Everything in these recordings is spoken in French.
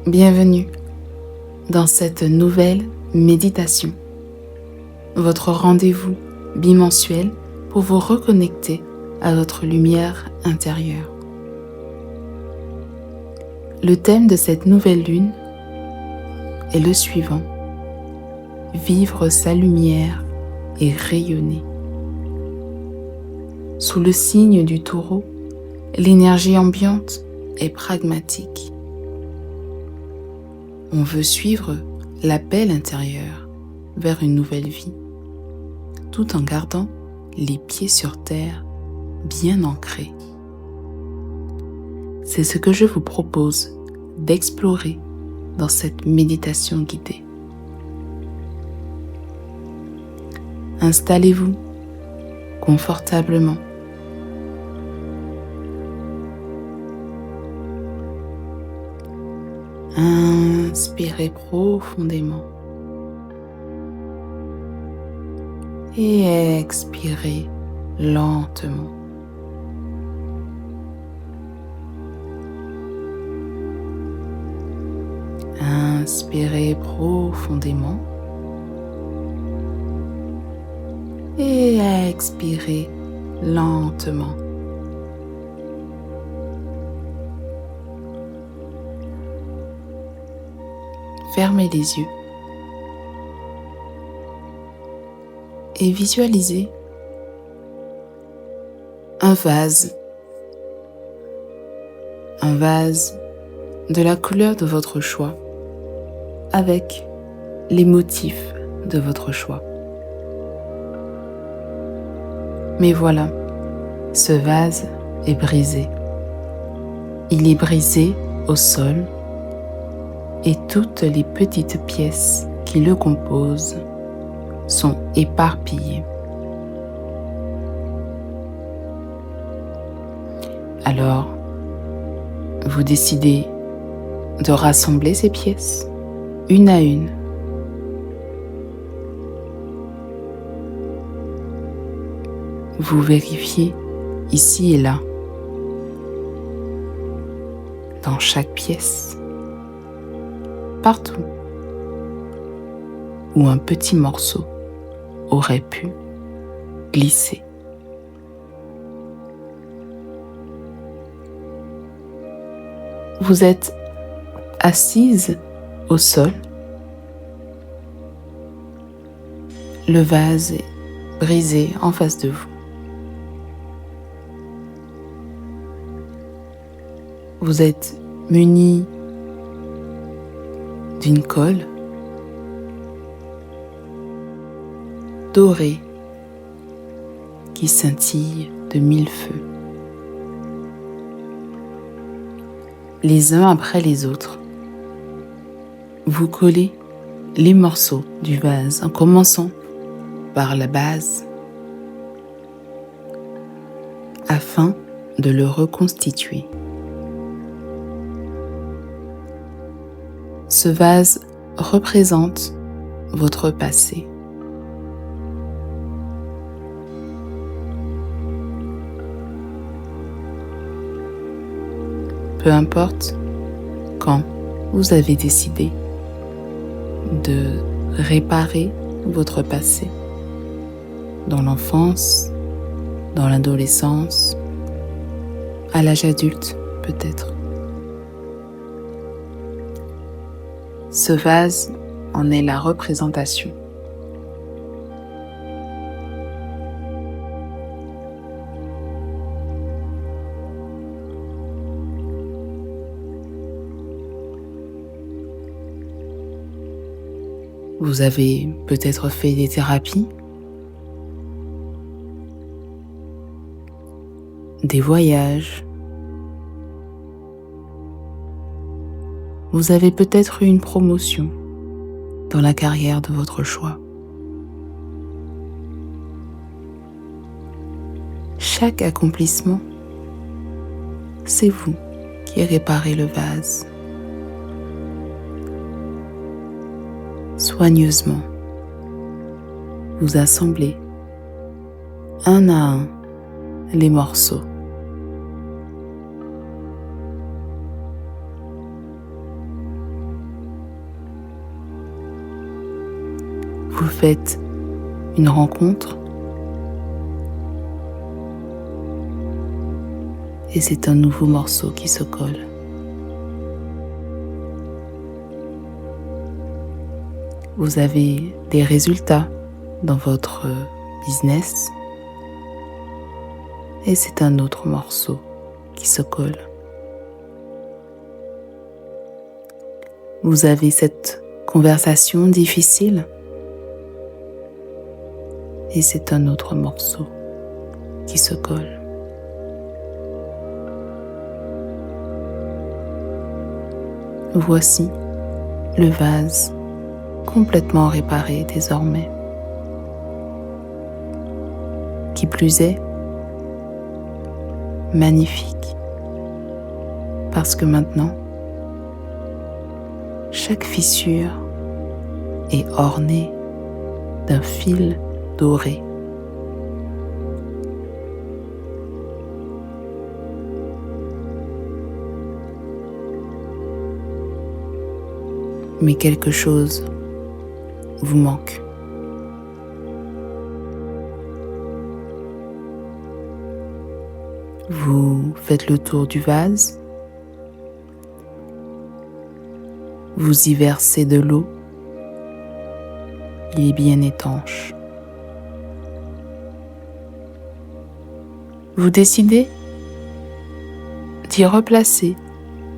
Bienvenue dans cette nouvelle méditation, votre rendez-vous bimensuel pour vous reconnecter à votre lumière intérieure. Le thème de cette nouvelle lune est le suivant: vivre sa lumière et rayonner. Sous le signe du Taureau, l'énergie ambiante est pragmatique. On veut suivre l'appel intérieur vers une nouvelle vie, tout en gardant les pieds sur terre bien ancrés. C'est ce que je vous propose d'explorer dans cette méditation guidée. Installez-vous confortablement. Inspirez profondément et expirez lentement. Inspirez profondément et expirez lentement. Fermez les yeux et visualisez un vase de la couleur de votre choix avec les motifs de votre choix. Mais voilà, ce vase est brisé. Il est brisé au sol et toutes les petites pièces qui le composent sont éparpillées. Alors, vous décidez de rassembler ces pièces une à une. Vous vérifiez ici et là, dans chaque pièce, partout où un petit morceau aurait pu glisser. Vous êtes assise au sol. Le vase est brisé en face de vous. Vous êtes muni d'une colle dorée qui scintille de mille feux. Les uns après les autres, vous collez les morceaux du vase en commençant par la base afin de le reconstituer. Ce vase représente votre passé. Peu importe quand vous avez décidé de réparer votre passé, dans l'enfance, dans l'adolescence, à l'âge adulte peut-être. Ce vase en est la représentation. Vous avez peut-être fait des thérapies, des voyages. Vous avez peut-être eu une promotion dans la carrière de votre choix. Chaque accomplissement, c'est vous qui réparez le vase. Soigneusement, vous assemblez un à un les morceaux. vous faites une rencontre et c'est un nouveau morceau qui se colle. Vous avez des résultats dans votre business et c'est un autre morceau qui se colle. Vous avez cette conversation difficile et c'est un autre morceau qui se colle. Voici le vase complètement réparé désormais. Qui plus est, magnifique, parce que maintenant, chaque fissure est ornée d'un fil doré. Mais quelque chose vous manque. Vous faites le tour du vase, vous y versez de l'eau, il est bien étanche. Vous décidez d'y replacer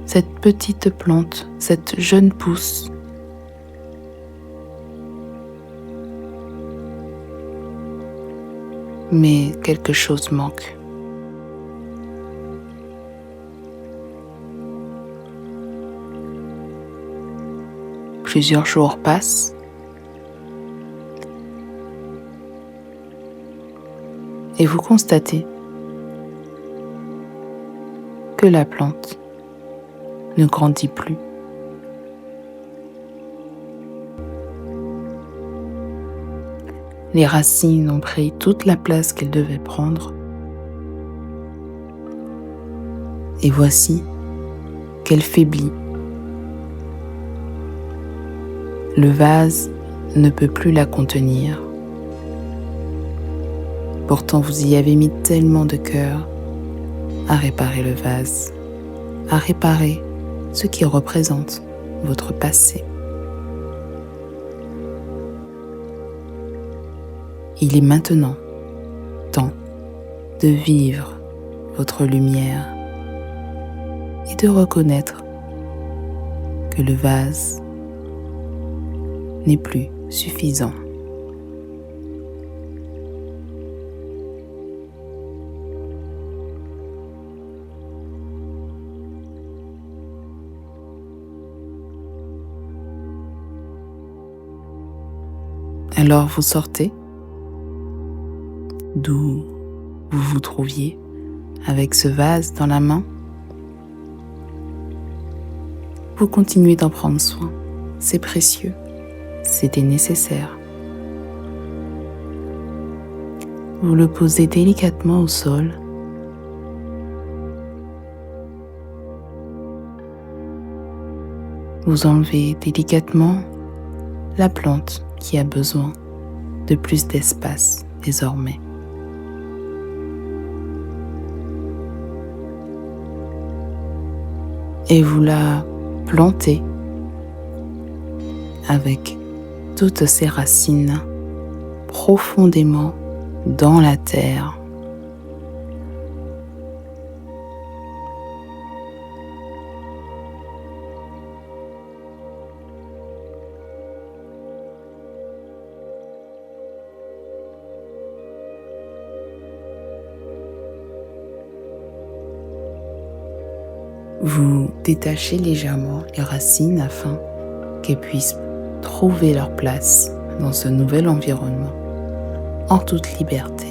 cette petite plante, cette jeune pousse. Mais quelque chose manque. Plusieurs jours passent et vous constatez que la plante ne grandit plus. Les racines ont pris toute la place qu'elles devaient prendre. Et voici qu'elle faiblit. Le vase ne peut plus la contenir. Pourtant, vous y avez mis tellement de cœur à réparer le vase, à réparer ce qui représente votre passé. Il est maintenant temps de vivre votre lumière et de reconnaître que le vase n'est plus suffisant. Alors vous sortez d'où vous vous trouviez avec ce vase dans la main. Vous continuez d'en prendre soin, c'est précieux, c'était nécessaire. Vous le posez délicatement au sol. Vous enlevez délicatement la plante qui a besoin de plus d'espace désormais. Et vous la plantez avec toutes ses racines profondément dans la terre. Vous détachez légèrement les racines afin qu'elles puissent trouver leur place dans ce nouvel environnement en toute liberté.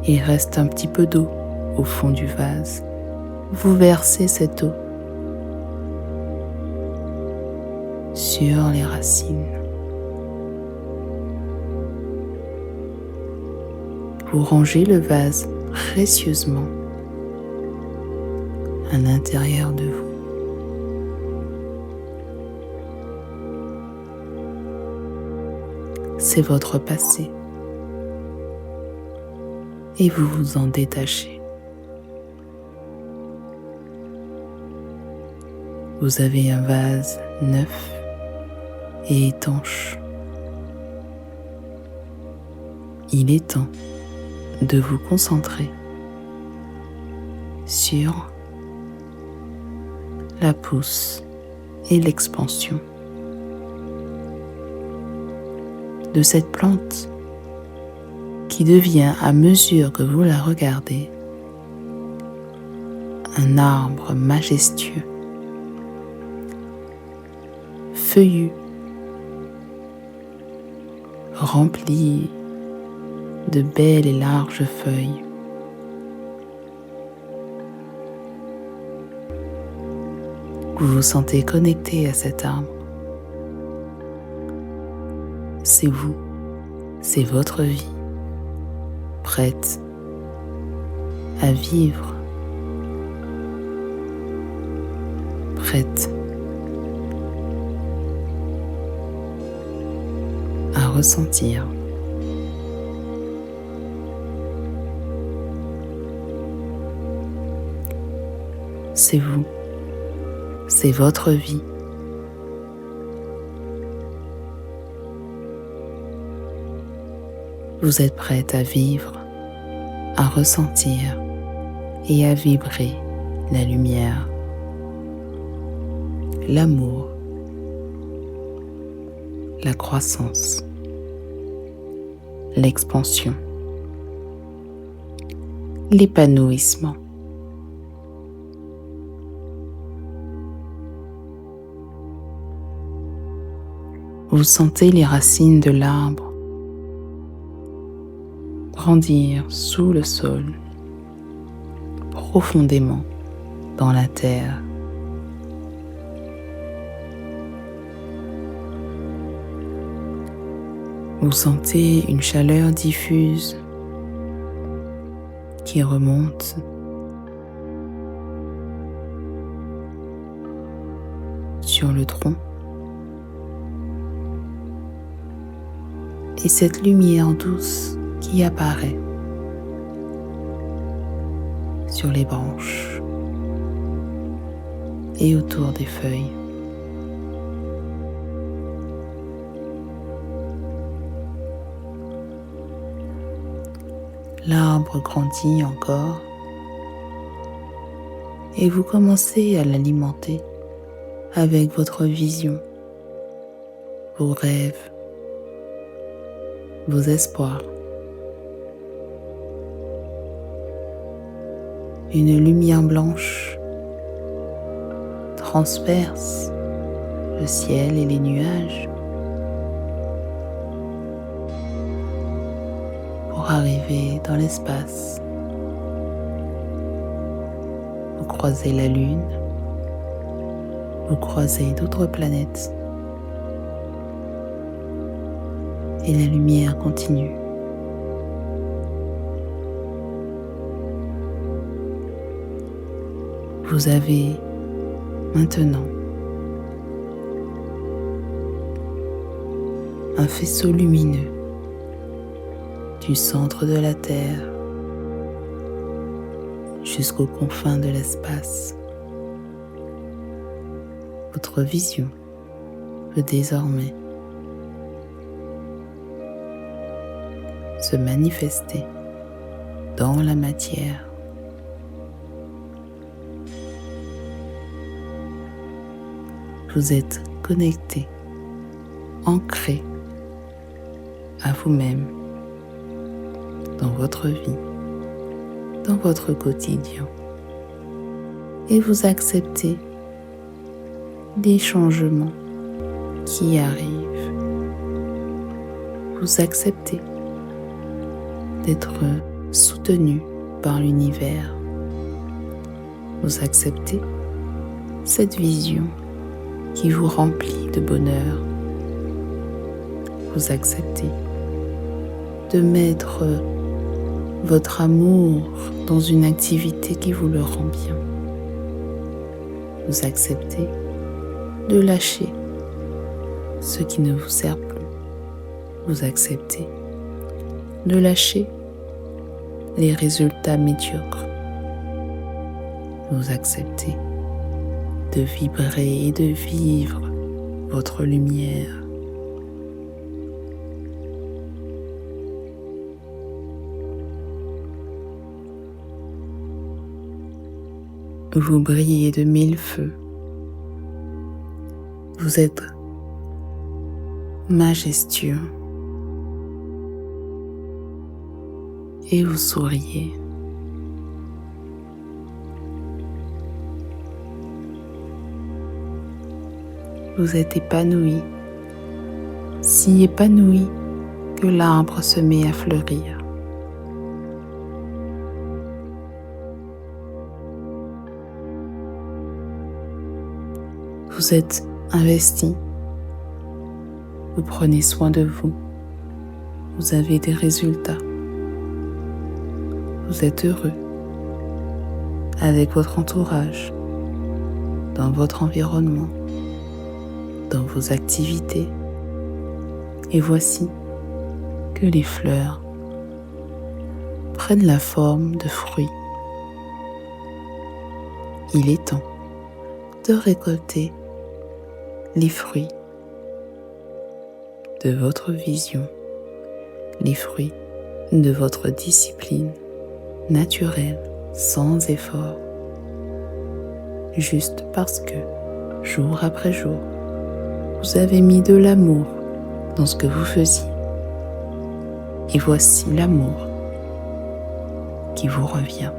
Il reste un petit peu d'eau au fond du vase. Vous versez cette eau sur les racines. Vous rangez le vase précieusement à l'intérieur de vous. C'est votre passé et vous vous en détachez. Vous avez un vase neuf et étanche. Il est temps de vous concentrer sur la pousse et l'expansion de cette plante qui devient, à mesure que vous la regardez, un arbre majestueux, feuillu, rempli de belles et larges feuilles. Vous vous sentez connecté à cet arbre. C'est vous, c'est votre vie, prête à vivre, prête à ressentir. C'est vous, c'est votre vie. Vous êtes prête à vivre, à ressentir et à vibrer la lumière, l'amour, la croissance, l'expansion, l'épanouissement. Vous sentez les racines de l'arbre grandir sous le sol, profondément dans la terre. Vous sentez une chaleur diffuse qui remonte sur le tronc. Et cette lumière douce qui apparaît sur les branches et autour des feuilles. L'arbre grandit encore et vous commencez à l'alimenter avec votre vision, vos rêves, vos espoirs. Une lumière blanche transperce le ciel et les nuages pour arriver dans l'espace. Vous croisez la Lune, vous croisez d'autres planètes et la lumière continue. Vous avez maintenant un faisceau lumineux du centre de la Terre jusqu'aux confins de l'espace. Votre vision peut désormais se manifester dans la matière. Vous êtes connecté, ancré à vous-même, dans votre vie, dans votre quotidien. Et vous acceptez les changements qui arrivent. Vous acceptez d'être soutenu par l'univers. Vous acceptez cette vision qui vous remplit de bonheur. Vous acceptez de mettre votre amour dans une activité qui vous le rend bien. Vous acceptez de lâcher ce qui ne vous sert plus. Vous acceptez de lâcher les résultats médiocres. Vous acceptez de vibrer et de vivre votre lumière. Vous brillez de 1000 feux. Vous êtes majestueux et vous souriez. Vous êtes épanoui, si épanoui que l'arbre se met à fleurir. Vous êtes investi, vous prenez soin de vous, vous avez des résultats, vous êtes heureux avec votre entourage, dans votre environnement, dans vos activités. Et voici que les fleurs prennent la forme de fruits. Il est temps de récolter les fruits de votre vision, les fruits de votre discipline naturelle, sans effort, juste parce que, jour après jour, vous avez mis de l'amour dans ce que vous faisiez. Et voici l'amour qui vous revient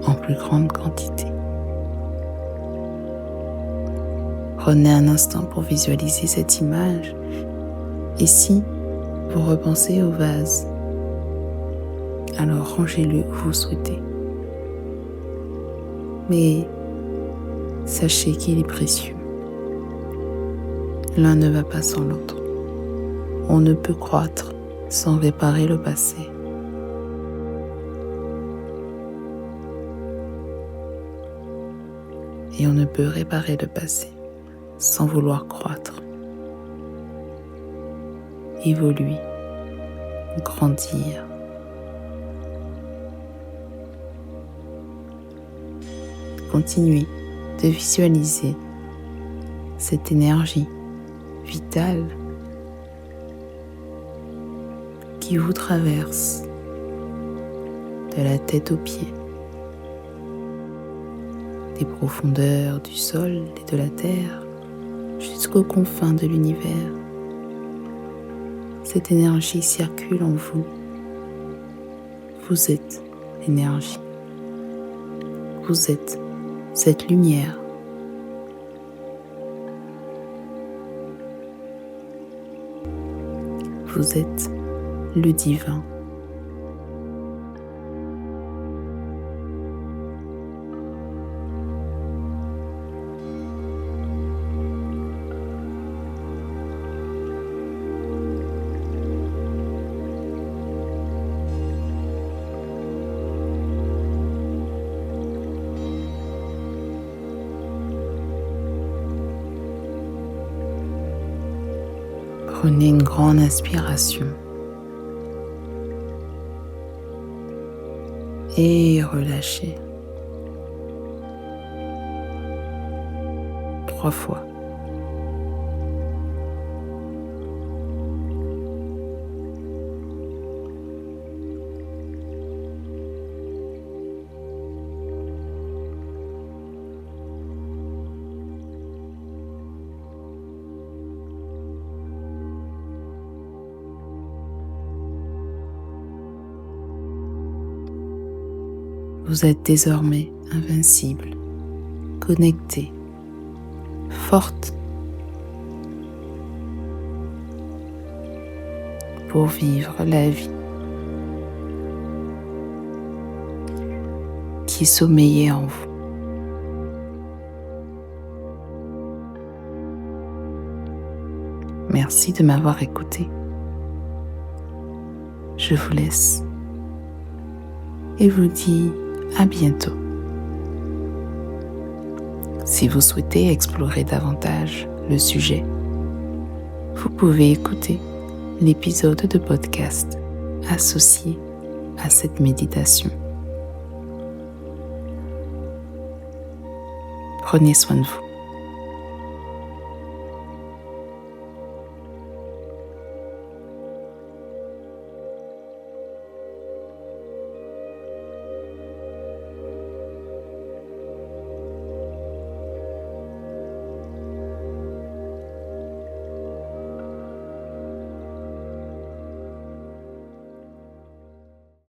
en plus grande quantité. Prenez un instant pour visualiser cette image. Et si vous repensez au vase, alors rangez-le où vous souhaitez. Mais sachez qu'il est précieux. L'un ne va pas sans l'autre. On ne peut croître sans réparer le passé. Et on ne peut réparer le passé sans vouloir croître, évoluer, grandir. Continuez de visualiser cette énergie vitale qui vous traverse de la tête aux pieds, des profondeurs du sol et de la terre jusqu'aux confins de l'univers. Cette énergie circule en vous. Vous êtes l'énergie. Vous êtes cette lumière. Vous êtes le divin. Prenez une grande inspiration et relâchez 3 fois. Vous êtes désormais invincible, connectée, forte pour vivre la vie qui sommeillait en vous. Merci de m'avoir écouté. Je vous laisse et vous dis à bientôt. Si vous souhaitez explorer davantage le sujet, vous pouvez écouter l'épisode de podcast associé à cette méditation. Prenez soin de vous.